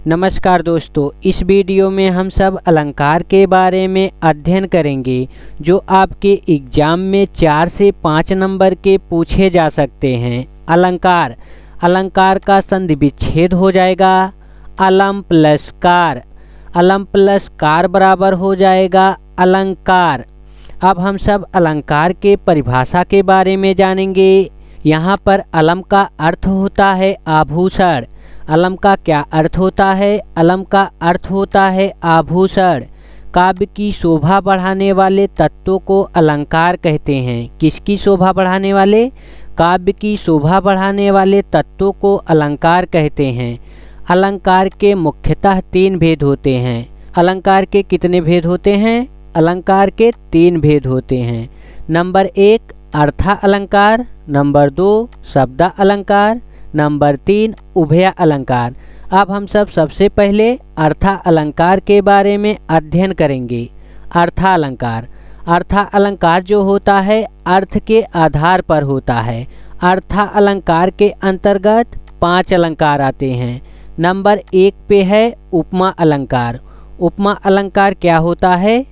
नमस्कार दोस्तों, इस वीडियो में हम सब अलंकार के बारे में अध्ययन करेंगे जो आपके एग्जाम में 4 से 5 नंबर के पूछे जा सकते हैं। अलंकार, अलंकार का संधि विच्छेद हो जाएगा अलम प्लस कार, अलम प्लस कार बराबर हो जाएगा अलंकार। अब हम सब अलंकार के परिभाषा के बारे में जानेंगे। यहाँ पर अलम का अर्थ होता है आभूषण। अलम का क्या अर्थ होता है? अलम का अर्थ होता है आभूषण। काव्य की शोभा बढ़ाने वाले तत्वों को अलंकार कहते हैं। किसकी शोभा बढ़ाने वाले? काव्य की शोभा बढ़ाने वाले तत्वों को अलंकार कहते हैं। अलंकार के मुख्यतः 3 भेद होते हैं। अलंकार के कितने भेद होते हैं? अलंकार के 3 भेद होते हैं। नंबर 1 अर्था अलंकार, नंबर 2 शब्द अलंकार, नंबर 3 उभय अलंकार। अब हम सब सबसे पहले अर्था अलंकार के बारे में अध्ययन करेंगे। अर्था अलंकार, अर्था अलंकार जो होता है अर्थ के आधार पर होता है। अर्था अलंकार के अंतर्गत 5 अलंकार आते हैं। नंबर 1 पे है उपमा अलंकार। उपमा अलंकार क्या होता है?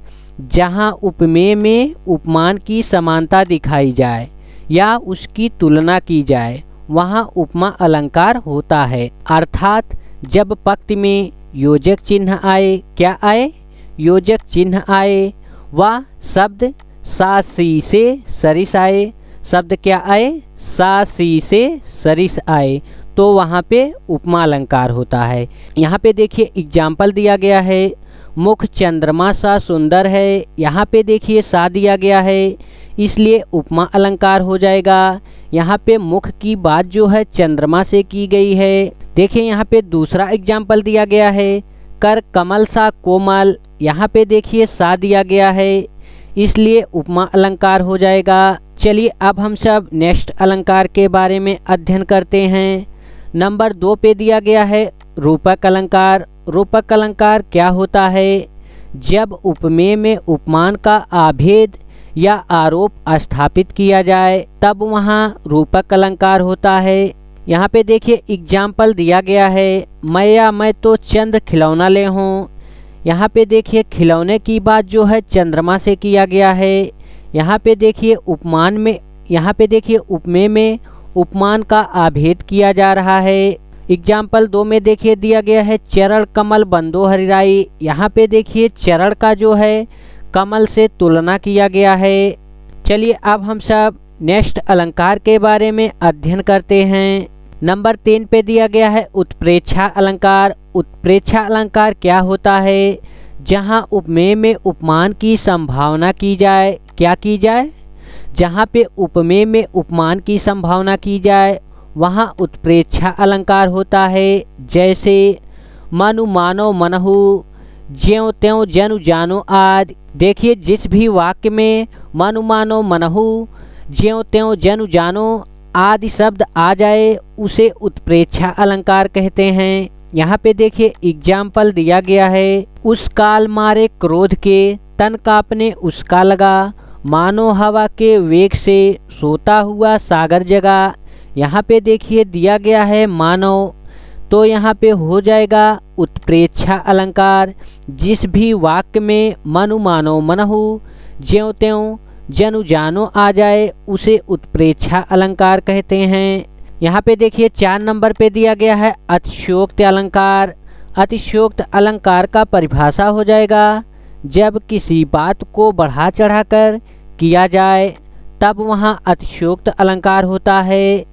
जहाँ उपमेय में उपमान की समानता दिखाई जाए या उसकी तुलना की जाए वहाँ उपमा अलंकार होता है। अर्थात जब पंक्ति में योजक चिन्ह आए, क्या आए? योजक चिन्ह आए, व शब्द सा सी से सरिस आए। शब्द क्या आए? सा सी से सरिस आए तो वहाँ पे उपमा अलंकार होता है। यहाँ पे देखिए एग्जाम्पल दिया गया है। मुख चंद्रमा सा सुंदर है, यहाँ पे देखिए सा दिया गया है इसलिए उपमा अलंकार हो जाएगा। यहाँ पे मुख की बात जो है चंद्रमा से की गई है। देखिए यहाँ पे दूसरा एग्जाम्पल दिया गया है। कर कमल सा कोमल, यहाँ पे देखिए सा दिया गया है इसलिए उपमा अलंकार हो जाएगा। चलिए अब हम सब नेक्स्ट अलंकार के बारे में अध्ययन करते हैं। नंबर 2 पे दिया गया है रूपक अलंकार। रूपक अलंकार क्या होता है? जब उपमेय में उपमान का आभेद या आरोप स्थापित किया जाए तब वहाँ रूपक अलंकार होता है। यहाँ पे देखिए एग्जाम्पल दिया गया है। मैं तो चंद खिलौना ले हूँ। यहाँ पे देखिए खिलौने की बात जो है चंद्रमा से किया गया है। यहाँ पे देखिए उपमान में, यहाँ पे देखिए उपमेय में उपमान का आभेद किया जा रहा है। एग्जाम्पल 2 में देखिए दिया गया है चरण कमल बंदो हरिराई। यहाँ पे देखिए चरण का जो है कमल से तुलना किया गया है। चलिए अब हम सब नेक्स्ट अलंकार के बारे में अध्ययन करते हैं। नंबर 3 पे दिया गया है उत्प्रेक्षा अलंकार। उत्प्रेक्षा अलंकार क्या होता है? जहाँ उपमेय में उपमान की संभावना की जाए, क्या की जाए? जहाँ पे उपमेय में उपमान की संभावना की जाए वहाँ उत्प्रेक्षा अलंकार होता है। जैसे मनु मानो मनहु, ज्यों त्यों जनु जानो आदि। देखिए जिस भी वाक्य में मनु मानो मनहु, ज्यों त्यों जनु जानो आदि शब्द आ जाए उसे उत्प्रेक्षा अलंकार कहते हैं। यहाँ पे देखिए एग्जाम्पल दिया गया है। उस काल मारे क्रोध के तन कांपने उसका लगा, मानो हवा के वेग से सोता हुआ सागर जगा। यहाँ पे देखिए दिया गया है मानव, तो यहाँ पे हो जाएगा उत्प्रेक्षा अलंकार। जिस भी वाक्य में मनु मानो मनहु, ज्यों त्यों जनु जानो आ जाए उसे उत्प्रेक्षा अलंकार कहते हैं। यहाँ पे देखिए 4 नंबर पे दिया गया है अतिशयोक्त अलंकार। अतिशयोक्त अलंकार का परिभाषा हो जाएगा जब किसी बात को बढ़ा चढ़ाकर किया जाए तब वहाँ अतिशयोक्त अलंकार होता है।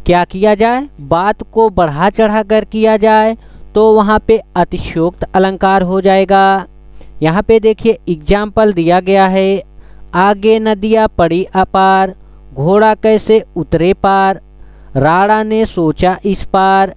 क्या किया जाए? बात को बढ़ा चढ़ाकर किया जाए तो वहाँ पे अतिशयोक्त अलंकार हो जाएगा। यहाँ पे देखिए एग्जाम्पल दिया गया है। आगे नदियाँ पड़ी अपार, घोड़ा कैसे उतरे पार, राणा ने सोचा इस पार,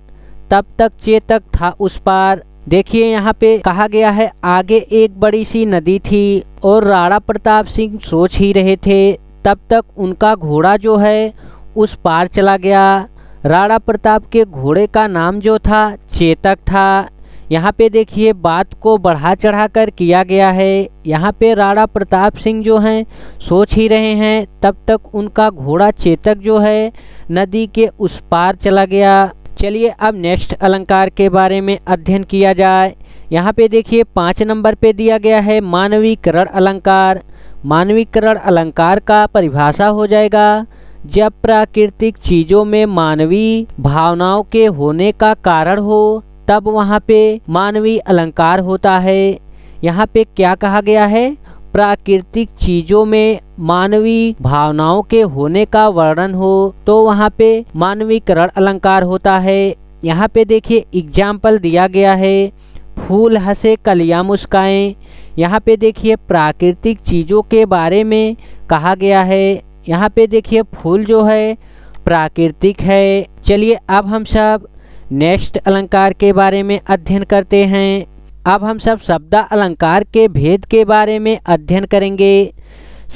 तब तक चेतक था उस पार। देखिए यहाँ पे कहा गया है आगे एक बड़ी सी नदी थी और राणा प्रताप सिंह सोच ही रहे थे, तब तक उनका घोड़ा जो है उस पार चला गया। राणा प्रताप के घोड़े का नाम जो था चेतक था। यहाँ पे देखिए बात को बढ़ा चढ़ाकर किया गया है। यहाँ पे राणा प्रताप सिंह जो हैं सोच ही रहे हैं, तब तक उनका घोड़ा चेतक जो है नदी के उस पार चला गया। चलिए अब नेक्स्ट अलंकार के बारे में अध्ययन किया जाए। यहाँ पे देखिए 5 नंबर पे दिया गया है मानवीकरण अलंकार। मानवीकरण अलंकार का परिभाषा हो जाएगा जब प्राकृतिक चीज़ों में मानवीय भावनाओं के होने का कारण हो तब वहाँ पे मानवीय अलंकार होता है। यहाँ पे क्या कहा गया है, प्राकृतिक चीज़ों में मानवीय भावनाओं के होने का वर्णन हो तो वहाँ पे मानवीकरण अलंकार होता है। यहाँ पे देखिए एग्जाम्पल दिया गया है, फूल हंसे कलियां मुस्काएं। यहाँ पे देखिए प्राकृतिक चीज़ों के बारे में कहा गया है। यहाँ पे देखिए फूल जो है प्राकृतिक है। चलिए अब हम सब नेक्स्ट अलंकार के बारे में अध्ययन करते हैं। अब हम सब शब्द अलंकार के भेद के बारे में अध्ययन करेंगे।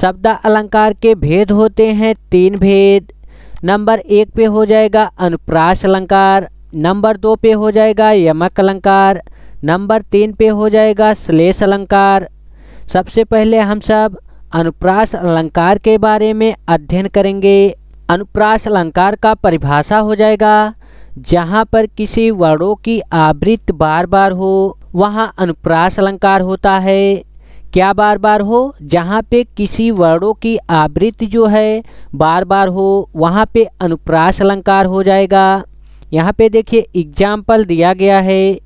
शब्द अलंकार के भेद होते हैं 3 भेद। नंबर 1 पे हो जाएगा अनुप्रास अलंकार, नंबर 2 पे हो जाएगा यमक अलंकार, नंबर 3 पे हो जाएगा श्लेष अलंकार। सबसे पहले हम सब अनुप्रास अलंकार के बारे में अध्ययन करेंगे। अनुप्रास अलंकार का परिभाषा हो जाएगा जहाँ पर किसी वर्णों की आवृत्ति बार बार हो वहाँ अनुप्रास अलंकार होता है। क्या बार बार हो, जहाँ पे किसी वर्णों की आवृत्ति जो है बार बार हो वहाँ पे अनुप्रास अलंकार हो जाएगा। यहाँ पे देखिए एग्जाम्पल दिया गया है,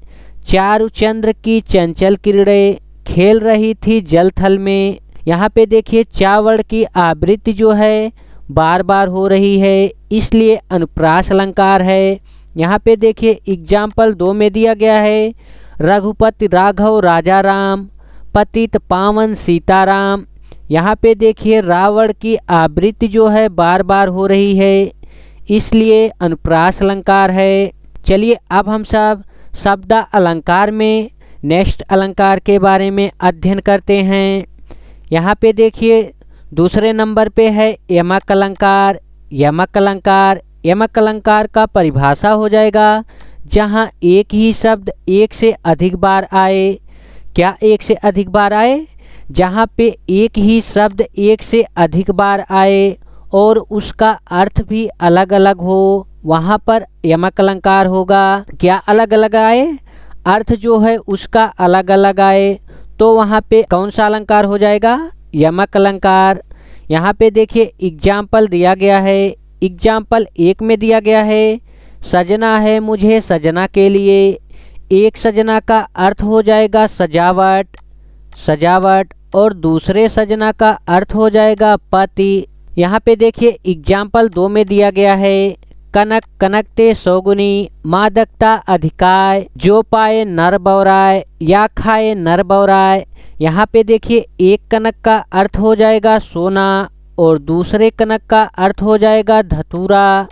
चारुचंद्र की चंचल किरणें खेल रही थी जल थल में। यहाँ पे देखिए चावड़ की आवृत्ति जो है बार बार हो रही है, इसलिए अनुप्रास अलंकार है। यहाँ पे देखिए एग्जाम्पल 2 में दिया गया है, रघुपति राघव राजा राम, पतित पावन सीताराम। यहाँ पे देखिए रावण की आवृत्ति जो है बार बार हो रही है, इसलिए अनुप्रास अलंकार है। चलिए अब हम सब शब्द अलंकार में नेक्स्ट अलंकार के बारे में अध्ययन करते हैं। यहाँ पे देखिए दूसरे नंबर पे है यमक अलंकार। यमक अलंकार, यमक अलंकार का परिभाषा हो जाएगा जहाँ एक ही शब्द एक से अधिक बार आए। क्या एक से अधिक बार आए? जहाँ पे एक ही शब्द एक से अधिक बार आए और उसका अर्थ भी अलग अलग हो वहाँ पर यमक अलंकार होगा। क्या अलग अलग आए? अर्थ जो है उसका अलग अलग आए तो वहाँ पे कौन सा अलंकार हो जाएगा? यमक अलंकार। यहाँ पे देखिए एग्जाम्पल दिया गया है। एग्जाम्पल 1 में दिया गया है, सजना है मुझे सजना के लिए। एक सजना का अर्थ हो जाएगा सजावट, सजावट, और दूसरे सजना का अर्थ हो जाएगा पति। यहाँ पे देखिए एग्जाम्पल 2 में दिया गया है, कनक कनकते सौगुनी, मादकता अधिकाय, जो पाए नर बौराय या खाए नर बौराय। यहाँ पे देखिए एक कनक का अर्थ हो जाएगा सोना और दूसरे कनक का अर्थ हो जाएगा धतूरा।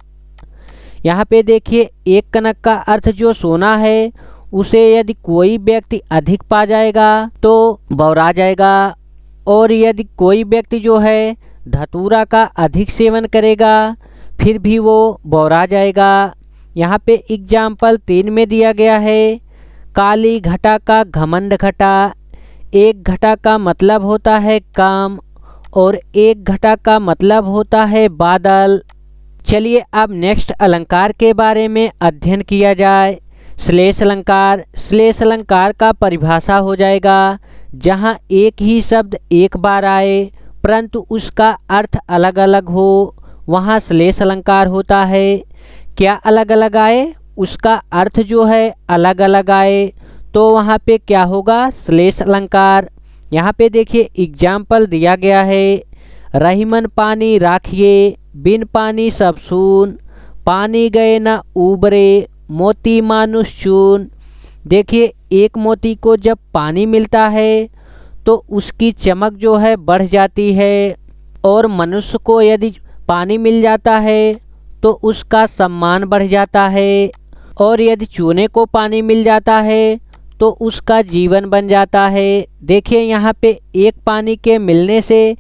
यहाँ पे देखिए एक कनक का अर्थ जो सोना है उसे यदि कोई व्यक्ति अधिक पा जाएगा तो बौरा जाएगा, और यदि कोई व्यक्ति जो है धतूरा का अधिक सेवन करेगा फिर भी वो बौरा जाएगा। यहाँ पे एग्जाम्पल 3 में दिया गया है, काली घटा का घमंड घटा। एक घटा का मतलब होता है काम और एक घटा का मतलब होता है बादल। चलिए अब नेक्स्ट अलंकार के बारे में अध्ययन किया जाए। श्लेष अलंकार। श्लेष अलंकार का परिभाषा हो जाएगा जहाँ एक ही शब्द एक बार आए परंतु उसका अर्थ अलग अलग हो वहाँ श्लेष अलंकार होता है। क्या अलग अलग आए? उसका अर्थ जो है अलग अलग आए तो वहाँ पे क्या होगा? श्लेष अलंकार। यहाँ पे देखिए एग्जाम्पल दिया गया है, रहीमन पानी राखिए, बिन पानी सब सून, पानी गए न उबरे, मोती मानुष चून। देखिए एक मोती को जब पानी मिलता है तो उसकी चमक जो है बढ़ जाती है, और मनुष्य को यदि पानी मिल जाता है तो उसका सम्मान बढ़ जाता है, और यदि चूने को पानी मिल जाता है तो उसका जीवन बन जाता है। देखिए यहाँ पे एक पानी के मिलने से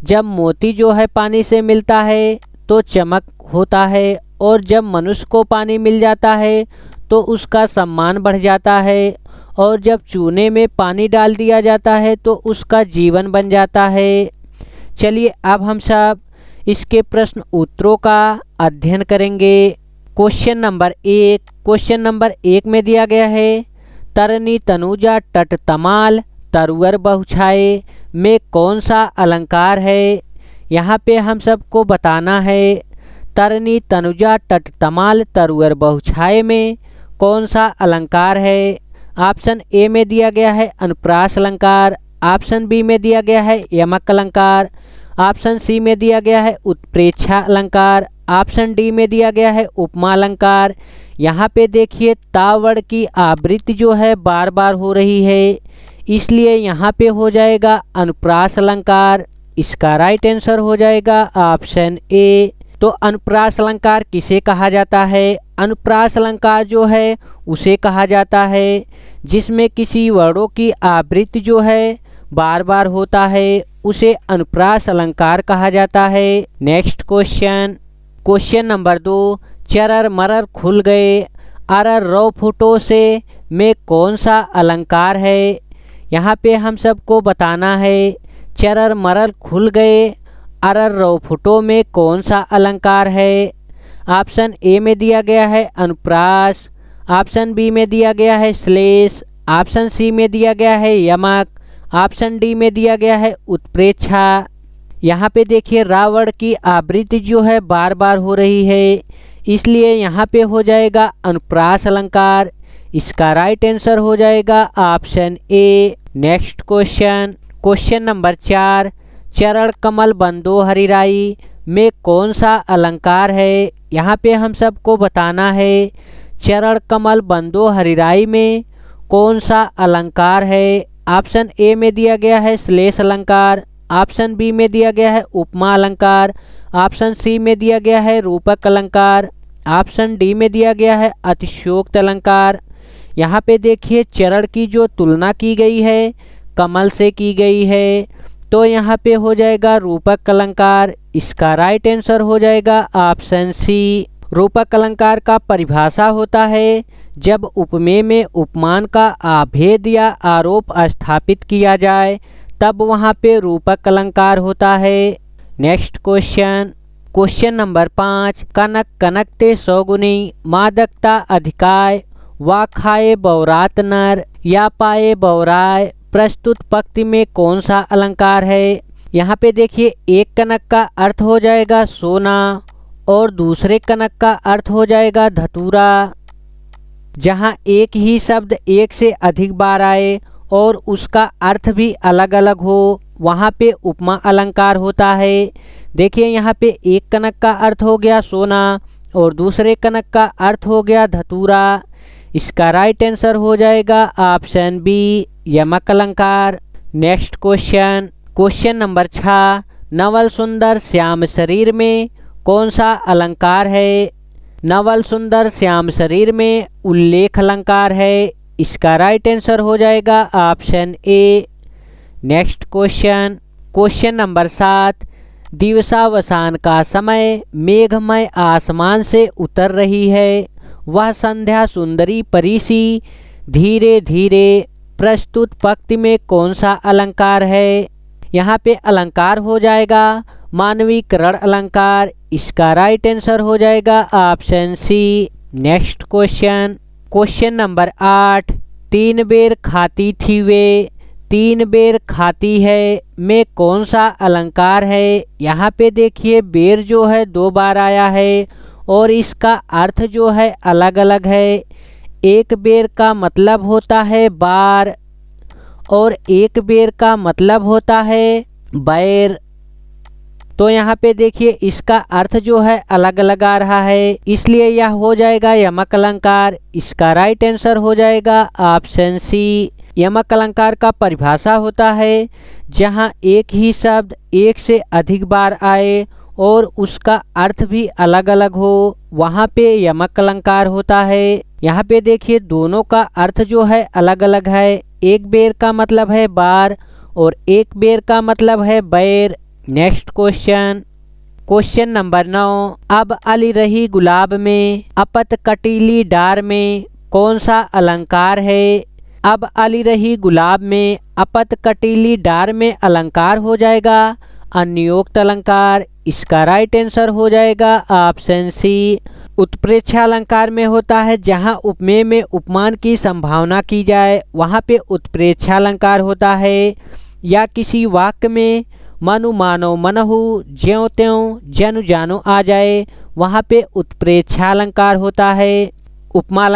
जब मोती जो है पानी से मिलता है तो चमक होता है, और जब मनुष्य को पानी मिल जाता है तो उसका सम्मान बढ़ जाता है, और जब चूने में पानी डाल दिया जाता है तो उसका जीवन बन जाता है। चलिए अब हम सब इसके प्रश्न उत्तरों का अध्ययन करेंगे। क्वेश्चन नंबर 1, क्वेश्चन नंबर 1 में दिया गया है तरनी तनुजा तट तमाल तरुअर बहुछाए में कौन सा अलंकार है। यहाँ पे हम सबको बताना है तरनी तनुजा तट तमाल तरुअर बहुछाए में कौन सा अलंकार है। ऑप्शन ए में दिया गया है अनुप्रास अलंकार, ऑप्शन बी में दिया गया है यमक अलंकार, ऑप्शन सी में दिया गया है उत्प्रेक्षा अलंकार, ऑप्शन डी में दिया गया है उपमा अलंकार। यहाँ पे देखिए तावड़ की आवृत्ति जो है बार बार हो रही है, इसलिए यहाँ पे हो जाएगा अनुप्रास अलंकार। इसका राइट आंसर हो जाएगा ऑप्शन ए। तो अनुप्रास अलंकार किसे कहा जाता है? अनुप्रास अलंकार जो है उसे कहा जाता है जिसमें किसी वर्णों की आवृत्ति जो है बार बार होता है, उसे अनुप्रास अलंकार कहा जाता है। नेक्स्ट क्वेश्चन, क्वेश्चन नंबर 2, चरर मरर खुल गए अरर रो फुटो से में कौन सा अलंकार है। यहाँ पे हम सबको बताना है चरर मरर खुल गए अरर रो फुटो में कौन सा अलंकार है। ऑप्शन ए में दिया गया है अनुप्रास, ऑप्शन बी में दिया गया है श्लेष, ऑप्शन सी में दिया गया है यमक, ऑप्शन डी में दिया गया है उत्प्रेक्षा। यहाँ पे देखिए रावण की आवृत्ति जो है बार बार हो रही है, इसलिए यहाँ पे हो जाएगा अनुप्रास अलंकार। इसका राइट आंसर हो जाएगा option A. Next question, question number 4, चरण कमल बंदो हरिराई में कौन सा अलंकार है। यहाँ पे हम सबको बताना है चरण कमल बंदो हरिराई में कौन सा अलंकार है। ऑप्शन ए में दिया गया है श्लेष अलंकार, ऑप्शन बी में दिया गया है उपमा अलंकार, ऑप्शन सी में दिया गया है रूपक अलंकार, ऑप्शन डी में दिया गया है अतिशयोक्त अलंकार। यहाँ पे देखिए चरण की जो तुलना की गई है कमल से की गई है, तो यहाँ पे हो जाएगा रूपक अलंकार। इसका राइट आंसर हो जाएगा ऑप्शन सी। रूपक अलंकार का परिभाषा होता है जब उपमेय में उपमान का आभेद या आरोप स्थापित किया जाए, तब वहाँ पे रूपक अलंकार होता है। नेक्स्ट क्वेश्चन, क्वेश्चन नंबर 5, कनक कनकते सौगुनी मादकता अधिकाय वा खाए बौरात नर या पाए बौराय प्रस्तुत पंक्ति में कौन सा अलंकार है। यहाँ पे देखिए एक कनक का अर्थ हो जाएगा सोना और दूसरे कनक का अर्थ हो जाएगा धतूरा। जहाँ एक ही शब्द एक से अधिक बार आए और उसका अर्थ भी अलग अलग हो, वहाँ पे उपमा अलंकार होता है। देखिए यहाँ पे एक कनक का अर्थ हो गया सोना और दूसरे कनक का अर्थ हो गया धतूरा। इसका राइट आंसर हो जाएगा ऑप्शन बी यमक अलंकार। Next question, question number 6, Naval सुंदर श्याम शरीर में कौन सा अलंकार है। नवल सुंदर श्याम शरीर में उल्लेख अलंकार है। इसका राइट आंसर हो जाएगा option A. Next question, question number 7, दिवसावसान का समय मेघमय आसमान से उतर रही है, वह संध्या सुंदरी परिसी धीरे धीरे प्रस्तुत पंक्ति में कौन सा अलंकार है। यहाँ पे अलंकार हो जाएगा मानवीकरण अलंकार। इसका राइट आंसर हो जाएगा option C. Next question, question number 8, तीन बेर खाती थी वे तीन बेर खाती है में कौन सा अलंकार है। यहाँ पे देखिए बेर जो है 2 बार आया है और इसका अर्थ जो है अलग अलग है। एक बेर का मतलब होता है बार और एक बेर का मतलब होता है बैर। तो यहाँ पे देखिए इसका अर्थ जो है अलग अलग आ रहा है, इसलिए यह हो जाएगा यमक अलंकार। इसका राइट आंसर हो जाएगा ऑप्शन सी। यमक अलंकार का परिभाषा होता है जहाँ एक ही शब्द एक से अधिक बार आए और उसका अर्थ भी अलग अलग हो, वहाँ पे यमक अलंकार होता है। यहाँ पे देखिए दोनों का अर्थ जो है अलग अलग है। एक बेर का मतलब है बार और एक बेर का मतलब है बैर। नेक्स्ट क्वेश्चन, क्वेश्चन नंबर 9, अब अली रही गुलाब में अपत कटीली डार में कौन सा अलंकार है। अब अली रही गुलाब में अपत कटीली डार में अलंकार हो जाएगा अनियोक्त अलंकार। इसका राइट आंसर हो जाएगा ऑप्शन सी उत्प्रेक्षा अलंकार में होता है जहाँ उपमेय में उपमान की संभावना की जाए, वहाँ पे उत्प्रेक्षा अलंकार होता है। या किसी वाक्य में मनु मानो मनहु ज्यों त्यों जनु जानो आ जाए, वहाँ पे उत्प्रेक्षा अलंकार होता है। उपमा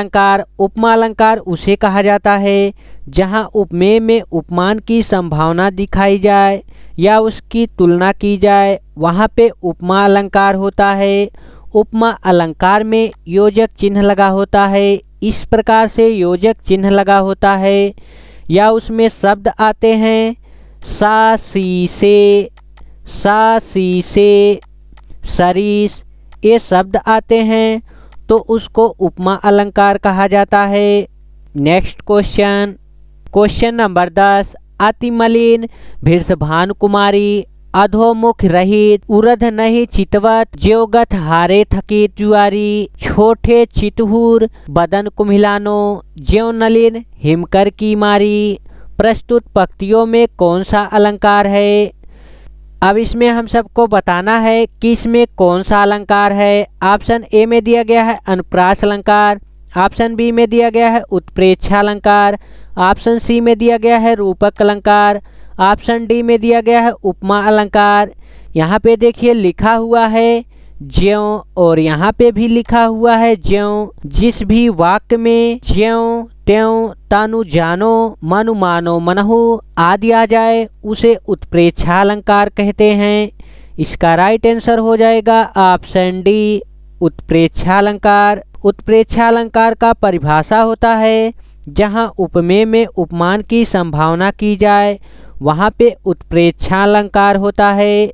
अलंकार उसे कहा जाता है जहाँ उपमेय में उपमान की संभावना दिखाई जाए या उसकी तुलना की जाए, वहाँ पे उपमा अलंकार होता है। उपमा अलंकार में योजक चिन्ह लगा होता है। इस प्रकार से योजक चिन्ह लगा होता है या उसमें शब्द आते हैं सा सी से सरीस, ये शब्द आते हैं तो उसको उपमा अलंकार कहा जाता है। Next question number 10। अति मलिन भीर्षभानु कुमारी अधोमुख रहित उरध नहीं चितवत ज्योगत हारे थकित जुआरी छोटे चितहूर बदन कुम्हिलानो ज्यों नलिन हिमकर की मारी। प्रस्तुत पंक्तियों में कौन सा अलंकार है? अब इसमें हम सबको बताना है कि इसमें कौन सा अलंकार है। ऑप्शन ए में दिया गया है अनुप्रास अलंकार, ऑप्शन बी में दिया गया है उत्प्रेक्षा अलंकार, ऑप्शन सी में दिया गया है रूपक अलंकार, ऑप्शन डी में दिया गया है उपमा अलंकार। यहाँ पे देखिए लिखा हुआ है ज्यों और यहाँ पे भी लिखा हुआ है ज्यों। जिस भी वाक्य में ज्यों त्यों तानु जानो मनु मानो मनहु आदि आ जाए उसे उत्प्रेक्षा अलंकार कहते हैं। इसका राइट आंसर हो जाएगा ऑप्शन डी उत्प्रेक्षा अलंकार। उत्प्रेक्षा अलंकार का परिभाषा होता है जहाँ उपमेय में उपमान की संभावना की जाए, वहाँ पे उत्प्रेक्षा अलंकार होता है।